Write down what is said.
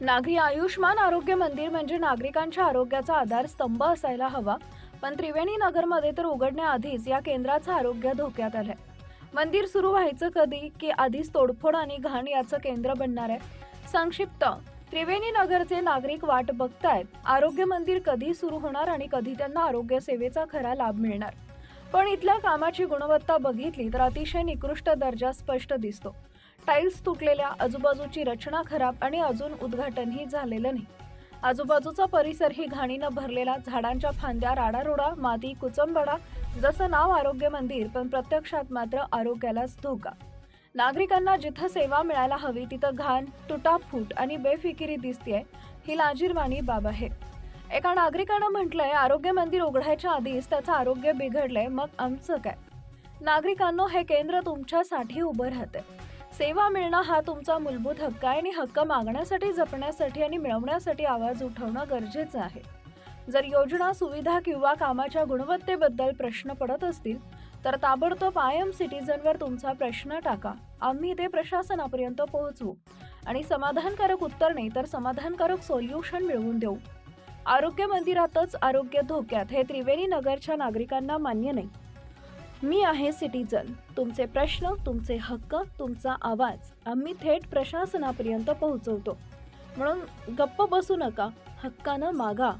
नागरी आयुष्मान आरोग्य मंदिर म्हणजे नागरिकांच्या आरोग्याचा आधारस्तंभ असायला हवा, पण त्रिवेणी नगरमध्ये तर उघडण्याआधीच या केंद्राचं आरोग्य धोक्यात आलंय. मंदिर सुरू व्हायचं कधी की आधीच तोडफोड आणि घाण याचं केंद्र बनणार आहे? संक्षिप्त, त्रिवेणी नगरचे नागरिक वाट बघतायत आरोग्य मंदिर कधी सुरू होणार आणि कधी त्यांना आरोग्य सेवेचा खरा लाभ मिळणार. पण इथल्या कामाची गुणवत्ता बघितली तर अतिशय निकृष्ट दर्जा स्पष्ट दिसतो. टाईल्स तुटलेल्या, आजूबाजूची रचना खराब आणि अजून उद्घाटनही झालेलं नाही. आजूबाजूचा परिसरही घाणीनं भरलेला, झाडांच्या फांद्या, राडारोडा, माती, कुचंबडा. जसं नाव आरोग्य मंदिर, पण प्रत्यक्षात मात्र आरोग्यालाच धोका. नागरिकांना जिथं सेवा मिळायला हवी तिथं घाण, तुटाफूट आणि बेफिकिरी दिसतेय. ही लाजिरवाणी बाब आहे. एका नागरिकानं म्हटलंय, आरोग्य मंदिर उघडायच्या आधीच त्याचं आरोग्य बिघडलंय, मग आमचं काय? नागरिकांनो, हे केंद्र तुमच्यासाठी उभं राहतंय. सेवा मिळणं हा तुमचा मूलभूत हक्क आहे आणि हक्क मागण्यासाठी, जपण्यासाठी आणि मिळवण्यासाठी आवाज उठवणं गरजेचं आहे. जर योजना, सुविधा किंवा कामाच्या गुणवत्तेबद्दल प्रश्न पडत असतील तर ताबडतोब आय एम सिटीजनवर तुमचा प्रश्न टाका. आम्ही ते प्रशासनापर्यंत पोहोचवू आणि समाधानकारक उत्तर नाही तर समाधानकारक सोल्युशन मिळवून देऊ. आरोग्य मंदिरातच आरोग्य धोक्यात हे त्रिवेणी नगरच्या नागरिकांना मान्य नाही. मी आहे सिटीजन. तुमचे प्रश्न, तुमचे हक्क, तुमचा आवाज आम्ही थेट प्रशासनापर्यंत पोहोचवतो. म्हणून गप्प बसू नका, हक्कानं मागा.